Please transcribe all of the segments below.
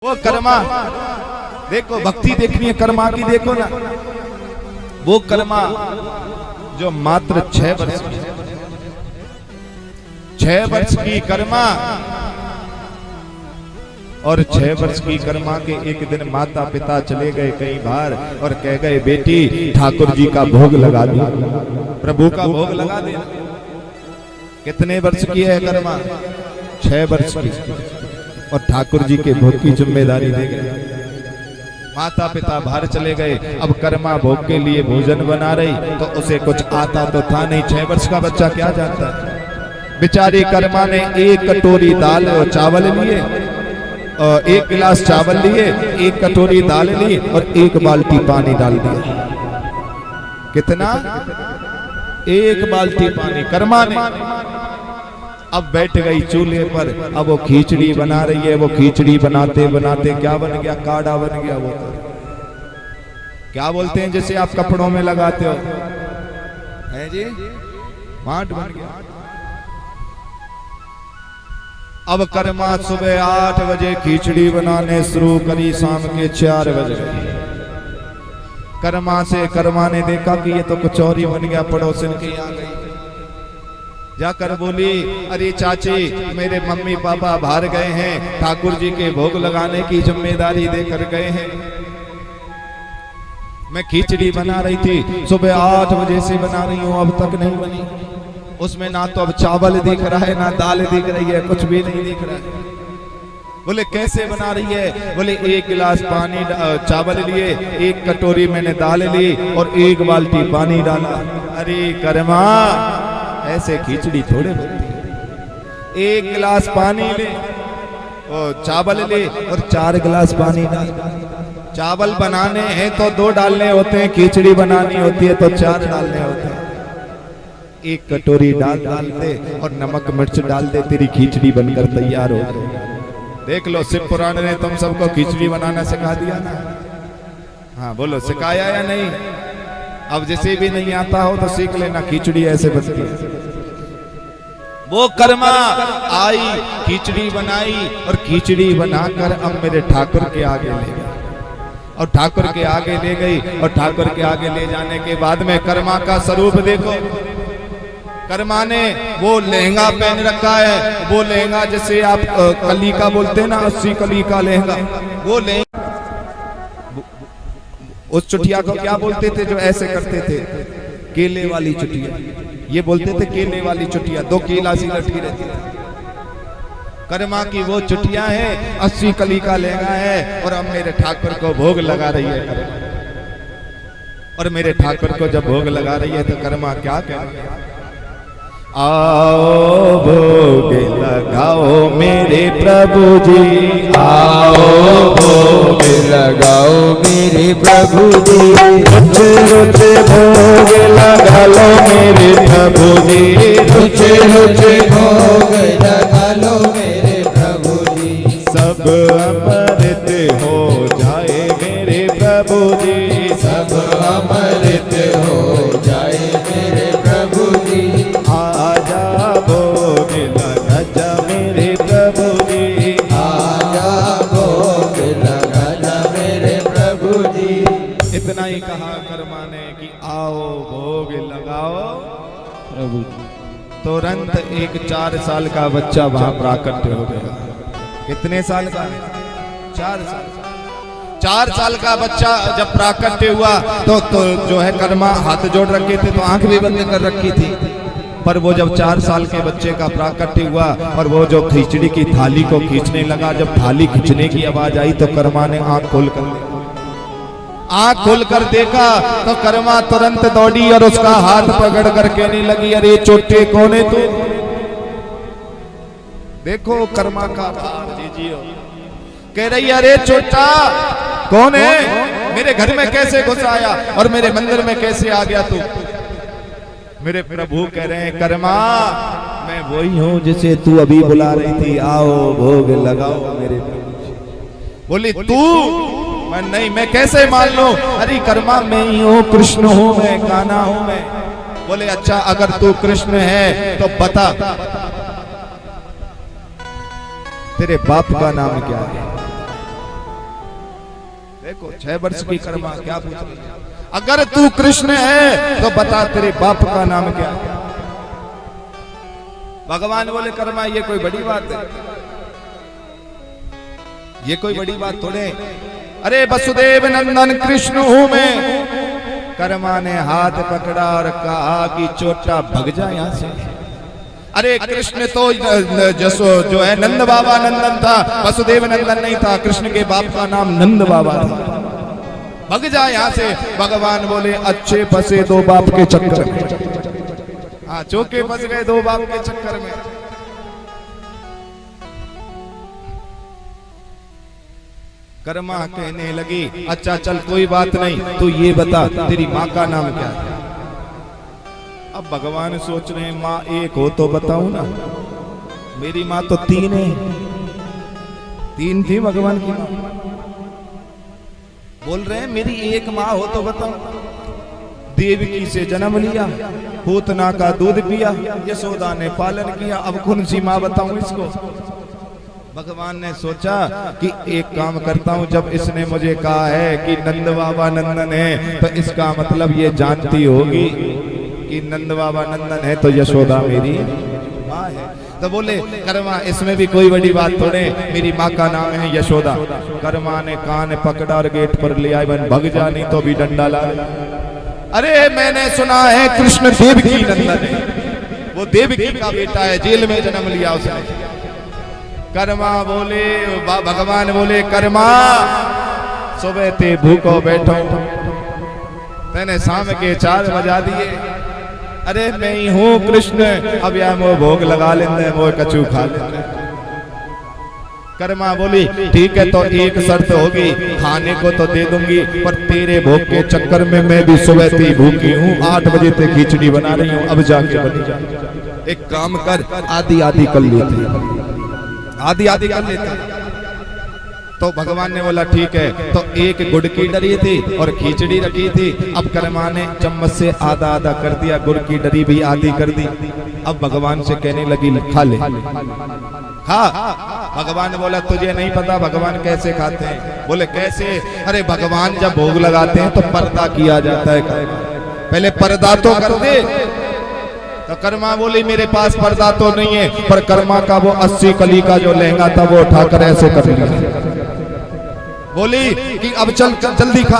वो कर्मा देखो, भक्ति देखनी है कर्मा की, देखो ना वो कर्मा जो मात्र 6 वर्ष की, 6 वर्ष की कर्मा, और 6 वर्ष की कर्मा के एक दिन माता पिता चले गए कई बार और कह गए बेटी ठाकुर जी का भोग लगा दे, प्रभु का भोग लगा दे। कितने वर्ष की है कर्मा? 6 वर्ष की, और ठाकुर जी के भोग की जिम्मेदारी दे गए। माता पिता बाहर चले गए, अब कर्मा भोग के लिए भोजन बना रही तो उसे कुछ आता तो था नहीं, 6 वर्ष का बच्चा क्या जानता है। बेचारी कर्मा ने 1 कटोरी दाल और चावल लिए, 1 गिलास चावल लिए, 1 कटोरी दाल ली और 1 बाल्टी पानी डाल दिया। कितना? 1 बाल्टी पानी कर्मा ने। अब बैठ गई चूल्हे पर, अब वो खिचड़ी बना रही है। वो खिचड़ी बनाते बनाते क्या बन गया? काढ़ा बन गया। वो तो क्या बोलते हैं जैसे आप कपड़ों में लगाते हो, है जी, मांट बन गया। अब कर्मा सुबह 8 बजे खिचड़ी बनाने शुरू करी, शाम के 4 बजे कर्मा ने देखा कि ये तो कुछ और ही बन गया। पड़ोसन की आ गई, जाकर बोली अरे चाची मेरे मम्मी पापा बाहर गए हैं, ठाकुर जी के भोग लगाने की जिम्मेदारी देकर गए हैं। मैं खिचड़ी बना रही थी, सुबह 8 बजे से बना रही हूँ, अब तक नहीं बनी। उसमें ना तो अब चावल दिख रहा है, ना दाल दिख रही है, कुछ भी नहीं दिख रहा है। बोले कैसे बना रही है? बोले 1 गिलास पानी चावल लिए, 1 कटोरी मैंने दाल ली और 1 बाल्टी पानी डाला। अरे कर्मा ऐसे खिचड़ी थोड़े बनती है। 1 गिलास पानी ले और चावल ले और 4 गिलास पानी डाल। चावल बनाने हैं तो 2 डालने होते हैं, खिचड़ी बनानी होती है तो 4 डालने होते हैं। 1 कटोरी डाल दे और नमक मिर्च डाल दे, तेरी खिचड़ी बनकर तैयार हो। देख लो शिव पुराण ने तुम सबको खिचड़ी बनाना सिखा दिया ना। हाँ बोलो, सिखाया या नहीं? अब जिसे भी नहीं आता हो तो सीख लेना, खिचड़ी ऐसे बनती है। वो कर्मा आई, खिचड़ी बनाई और खिचड़ी बनाकर अब मेरे ठाकुर के आगे ले गई, और ठाकुर के आगे ले गई। और ठाकुर के आगे ले जाने के बाद में कर्मा का स्वरूप देखो। कर्मा ने वो लहंगा पहन रखा है, वो लहंगा जैसे आप कली का बोलते हैं ना, 80 कली का लहंगा, वो लहंगा। उस चुटिया को क्या बोलते थे जो ऐसे करते थे? केले वाली चुटिया। ये बोलते थे केले वाली चुटिया, 2 केला सी लटकी रहती थी। कर्मा की वो चुटिया है, 80 कली का लहंगा है, और अब मेरे ठाकुर को भोग लगा रही है। और मेरे ठाकुर को जब भोग लगा रही है तो कर्मा क्या कह रही है? आओ भोग लगाओ मेरे प्रभु जी, आओ भोग लगाओ मेरे प्रभु जी, रुच रुच भोग लगा लो मेरे प्रभु जी, रुच रुच भोग लगा लो मेरे प्रभु जी। सब अमृत हो जाए मेरे प्रभु जी, सब अमृत हो जाए मेरे प्रभु जी। आजा भोग लगा जा मेरे प्रभु जी, आजा भोग लगा जा मेरे प्रभु जी। इतना ही कहा कर्मा ने कि आओ भोग लगाओ प्रभु जी। तुरंत एक 4 साल का बच्चा वहां प्राकट्य हो गया। कितने साल का? 4 साल। 4 साल का बच्चा जब प्राकट्य हुआ तो जो है कर्मा हाथ जोड़ रखे थे तो आंख भी बंद कर रखी थी। पर वो जब 4 साल के बच्चे का प्राकट्य हुआ और वो जो खिचड़ी की थाली को खींचने लगा, जब थाली खींचने की आवाज आई तो कर्मा ने आंख खोल कर देखा तो कर्मा तुरंत दौड़ी और उसका हाथ पकड़ कर कहने लगी अरे चोटे कौन है तू? देखो कर्मा का भाव दीजिए। कह रही अरे चोटा कौन है? मेरे घर में कैसे घुस आया और मेरे मंदिर में कैसे आ गया तू? मेरे प्रभु कह रहे हैं कर्मा मैं वही हूँ जिसे तू अभी बुला रही थी, आओ भोग लगाओ मेरे प्रभु। बोली तू? मैं नहीं, मैं कैसे मान लूं? अरे कर्मा मैं ही हूँ, कृष्ण हूँ मैं, कान्हा हूँ मैं। बोले अच्छा अगर तू कृष्ण है तो बता तेरे बाप का नाम क्या है? देखो 6 वर्ष की कर्मा क्या पूछ रही है। अगर तू कृष्ण है तो बता तेरे बाप का नाम क्या है। भगवान बोले कर्मा ये कोई बड़ी बात है, ये कोई बड़ी बात थोड़े। अरे वसुदेव नंदन कृष्ण हूं मैं। कर्मा ने हाथ पकड़ा और कहा कि चोटा भग जा यहां से। अरे कृष्ण तो जसो जो है नंद बाबा नंदन था, वसुदेव नंदन नहीं था। कृष्ण के बाप का नाम नंद बाबा था। भग जा यहां से। भगवान बोले अच्छे फंसे 2 बाप के चक्कर में। हाँ चौके फंस गए 2 बाप के चक्कर में। कर्मा कहने लगी अच्छा चल कोई बात नहीं, तू ये बता तेरी माँ का नाम क्या है। अब भगवान सोच रहे हैं माँ एक हो तो बताऊं ना, मेरी माँ तो 3 है। 3 थी भगवान की माँ। बोल रहे हैं मेरी एक माँ हो तो बताओ। देवकी से जन्म लिया, पूतना का दूध पिया, यशोदा ने पालन किया, अब कौन सी माँ बताऊं इसको। भगवान ने सोचा कि एक काम करता हूं, जब इसने मुझे कहा है कि नंद बाबा नंदन है तो इसका मतलब ये जानती होगी कि नंद बाबा नंदन है तो यशोदा मेरी माँ है। तो बोले कर्मा इसमें भी कोई बड़ी बात थोड़े, मेरी माँ का नाम है यशोदा। कर्मा ने कान पकड़ा और गेट पर ले आए, बन भग जा नहीं तो भी डंडा ला। अरे मैंने सुना है कृष्ण देवकी नंदन है, वो देवकी का बेटा है, जेल में जन्म लिया उसने। कर्मा बोले भगवान बोले कर्मा सुबह ते भूखो बैठो, मैंने शाम के 4 बजा दिए। अरे मैं ही हूँ कृष्ण, अब या वो भोग लगा लेंगे, वो कचू खा लेंगे। कर्मा बोली ठीक है तो एक शर्त होगी, खाने को तो दे दूंगी पर तेरे भोग के चक्कर में मैं भी सुबह से भूखी हूँ, 8 बजे तक खिचड़ी बना रही हूँ, अब जाके बनी जा। एक काम कर आधी आधी कर लेते, आधी आधी कर लेते। तो भगवान ने बोला ठीक है। तो एक गुड़ की डरी थी और खिचड़ी रखी थी। अब कर्मा ने चम्मच से आधा आधा कर दिया, गुड़ की डरी भी आधी कर दी। अब भगवान से कहने लगी खा ले, खा। भगवान ने बोला तुझे नहीं पता भगवान कैसे खाते हैं। बोले कैसे? अरे भगवान जब भोग लगाते हैं तो पर्दा किया जाता है, पहले पर्दा तो कर दे। तो कर्मा बोली मेरे पास पर्दा तो नहीं है, पर कर्मा का वो 80 कली का जो लहंगा था वो उठाकर ऐसे कर लिया। बोली कि अब चल जल्दी खा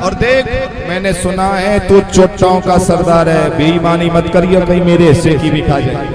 और देख, मैंने सुना है तू चोटाओं का सरदार है, बेईमानी मत करिए कहीं मेरे हिस्से की भी खा जाए,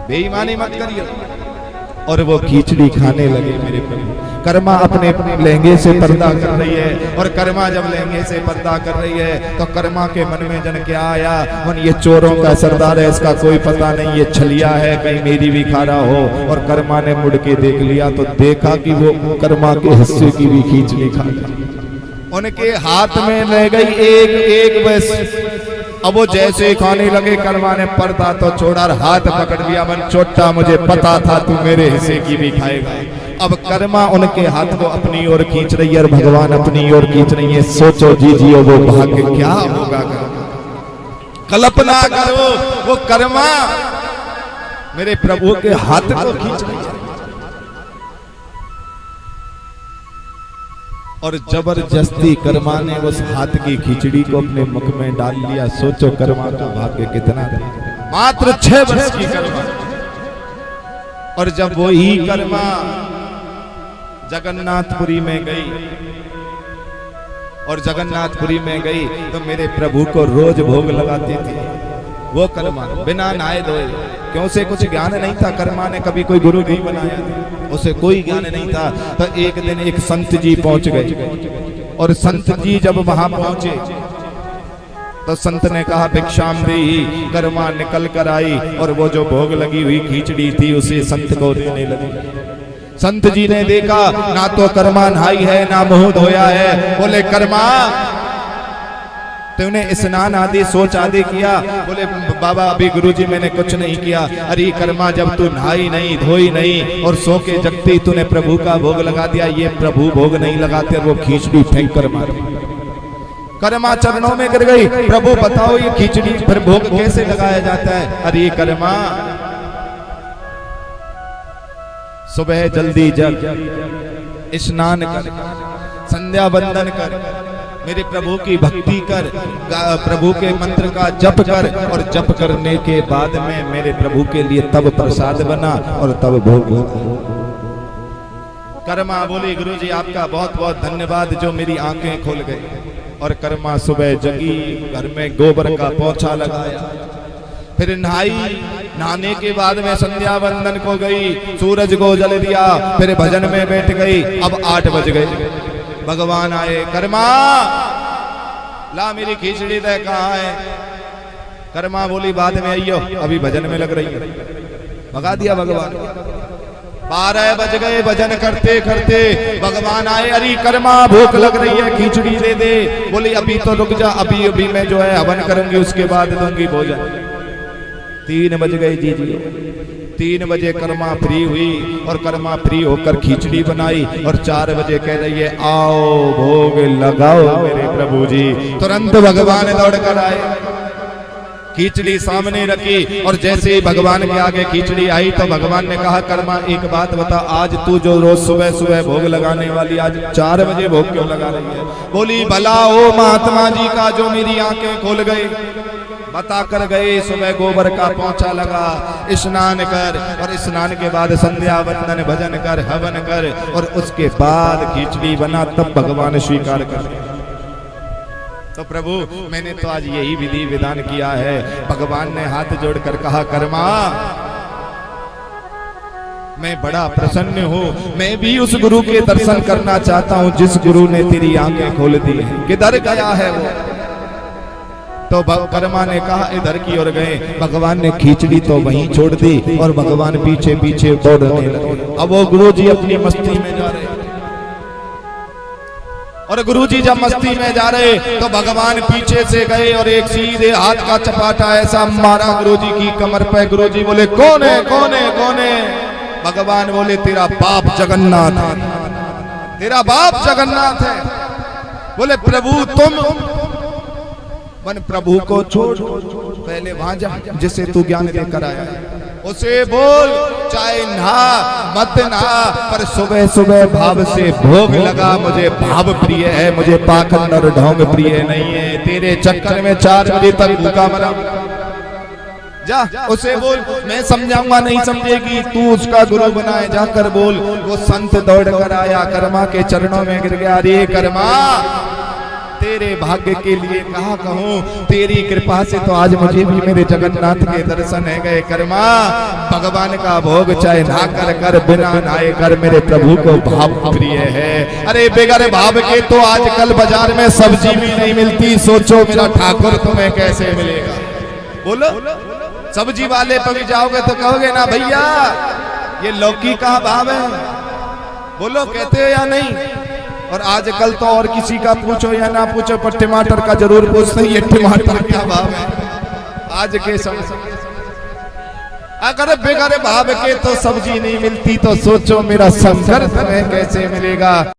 बेईमानी मत करिए। और वो खिचड़ी खाने लगे मेरे प्रभु। कर्मा अपने लहंगे से पर्दा कर रही है, और कर्मा जब लहंगे से पर्दा कर रही है तो कर्मा के मन में जन क्या आया, मन ये चोरों का सरदार है, इसका कोई पता नहीं, ये छलिया है, कहीं मेरी भी खा रहा हो। और कर्मा ने मुड़ के देख लिया तो देखा कि वो कर्मा के हिस्से की भी खिचड़ी खा गई। उनके हाथ में रह गई एक एक बस। अब वो जैसे खाने लगे कर्मा ने पर्दा तो छोड़ा और हाथ पकड़ लिया, मन चोटा मुझे पता था तू मेरे हिस्से की भी खाएगा। अब कर्मा उनके हाथ को अपनी ओर खींच रही है और भगवान अपनी ओर खींच रही है। सोचो जी जियो वो भाग्य क्या होगा, कल्पना करो वो कर्मा मेरे प्रभु के हाथ को खींच रही है और जबरदस्ती कर्मा ने उस हाथ की खिचड़ी को अपने मुख में डाल लिया। सोचो कर्मा का भाग्य कितना था, मात्र 6 वर्ष की कर्मा। और जब वो ही कर्मा जगन्नाथपुरी में गई और जगन्नाथपुरी में गई तो मेरे प्रभु को रोज भोग लगाती थी वो कर्मा, बिना नहाए धोए। क्यों से कुछ ज्ञान नहीं था, कर्मा ने कभी कोई गुरु नहीं बनाया, उसे कोई ज्ञान नहीं था। तो एक दिन एक संत जी पहुंच गए और संत जी जब वहां पहुंचे तो संत ने कहा भिक्षाम देहि। कर्मा निकल कर आई और वो जो भोग लगी हुई खिचड़ी थी उसे संत को देने लगी। संत जी ने देखा ना तो कर्मा नहाई है ना मुंह धोया है। बोले कर्मा तूने स्नान आदि सोच आदि किया? बोले बाबा अभी गुरुजी मैंने कुछ नहीं किया। अरे कर्मा जब तू नहाई नहीं धोई नहीं और सो के जगते ही तूने प्रभु का भोग लगा दिया, ये प्रभु भोग नहीं लगाते, वो खिचड़ी फेंक कर मारे। कर्मा चरणों में गिर गई, प्रभु बताओ ये खिचड़ी फिर भोग कैसे लगाया जाता है? अरे कर्मा सुबह जल्दी जग स्नान कर, संध्या वंदन कर, मेरे प्रभु की भक्ति कर, प्रभु के मंत्र का जप कर, और जप करने के बाद में मेरे प्रभु के लिए तब प्रसाद बना और तब भोग बना। कर्मा बोली गुरुजी आपका बहुत बहुत धन्यवाद जो मेरी आंखें खोल गई। और कर्मा सुबह जगी, घर में गोबर का पोछा लगाया, फिर नहाई, नहाने के बाद में संध्या वंदन को गई, सूरज को जल दिया, फिर भजन में बैठ गई। अब 8 बज गए, भगवान आए, कर्मा ला मेरी खिचड़ी दे, कहाँ है? कर्मा बोली बाद में आइयो, अभी भजन में लग रही है। भगा दिया भगवान। 12 बज गए, भजन करते करते भगवान आए, अरे कर्मा भूख लग रही है, खिचड़ी दे दे। बोली अभी तो रुक जा, अभी अभी मैं जो है हवन करूंगी, उसके बाद दूंगी भोजन। 3 बज गए जी। 3 बजे कर्मा फ्री हुई और कर्मा फ्री होकर खिचड़ी बनाई और 4 बजे कह रही है आओ भोग लगाओ मेरे प्रभु जी। तुरंत भगवान दौड़ कर आए, खिचड़ी सामने रखी और जैसे ही भगवान के आगे खिचड़ी आई तो भगवान ने कहा कर्मा एक बात बता, आज तू जो रोज सुबह सुबह भोग लगाने वाली आज 4 बजे भोग क्यों लगा रही है? बोली भला ओ महात्मा जी का जो मेरी आंखें खोल गए, बता कर गए सुबह गोबर का पोंछा लगा, स्नान कर, और स्नान के बाद संध्या वंदन भजन कर, हवन कर, और उसके बाद खिचड़ी बना, तब भगवान स्वीकार कर। तो प्रभु मैंने तो आज यही विधि विधान किया है। भगवान ने हाथ जोड़कर कहा कर्मा मैं बड़ा प्रसन्न हूँ, मैं भी उस गुरु के दर्शन करना चाहता हूँ जिस गुरु ने तेरी आंखें खोल दी है। किधर गया है वो? तो कर्मा ने कहा इधर की ओर गए। भगवान ने खिचड़ी तो वहीं छोड़ दी और भगवान पीछे पीछे दौड़ने लगे। अब वो गुरु जी अपनी मस्ती में जा रहे, और गुरुजी जब मस्ती में जा रहे तो भगवान पीछे से गए और एक सीधे हाथ का चपाटा ऐसा मारा गुरुजी की कमर पे। गुरुजी बोले कौन है कौन है कौन है? भगवान बोले तेरा बाप जगन्नाथ है, तेरा बाप जगन्नाथ है। बोले प्रभु तुम? मन प्रभु को छोड़, पहले वहां जा जिसे तू ज्ञान देकर आया है, उसे बोल चाहे नहा मत नहा, पर सुबह सुबह भाव से भोग लगा। मुझे भाव प्रिय है, मुझे पाखंड और ढोंग प्रिय नहीं है। तेरे चक्कर में 4 बजे तक भूखा मरा। जा उसे बोल, मैं समझाऊंगा नहीं समझेगी, तू उसका गुरु बनाए, जाकर बोल। वो संत दौड़ कर आया, कर्मा के चरणों में गिर गया। अरे कर्मा तेरे भाग्य के लिए कहा कहूँ, तेरी कृपा से तो आज मुझे भी मेरे जगन्नाथ के दर्शन है गए। कर्मा भगवान का भोग चाहे ना कर बिना नहाए कर, मेरे प्रभु को भाव प्रिय है। अरे बेगर भाव के तो आजकल बाजार में सब्जी भी नहीं मिलती, सोचो मेरा ठाकुर तुम्हें कैसे मिलेगा? बोलो सब्जी वाले पर भी जाओगे तो कहोगे ना भैया ये लौकी का भाव है, बोलो कहते हो या नहीं? और आजकल तो और किसी का पूछो या ना पूछो, पर टमाटर का जरूर पूछते हैं, ये टमाटर क्या भाव है आज के समय। अगर बेगर भाव के तो सब्जी नहीं मिलती तो सोचो मेरा शंकर तुम्हें कैसे मिलेगा?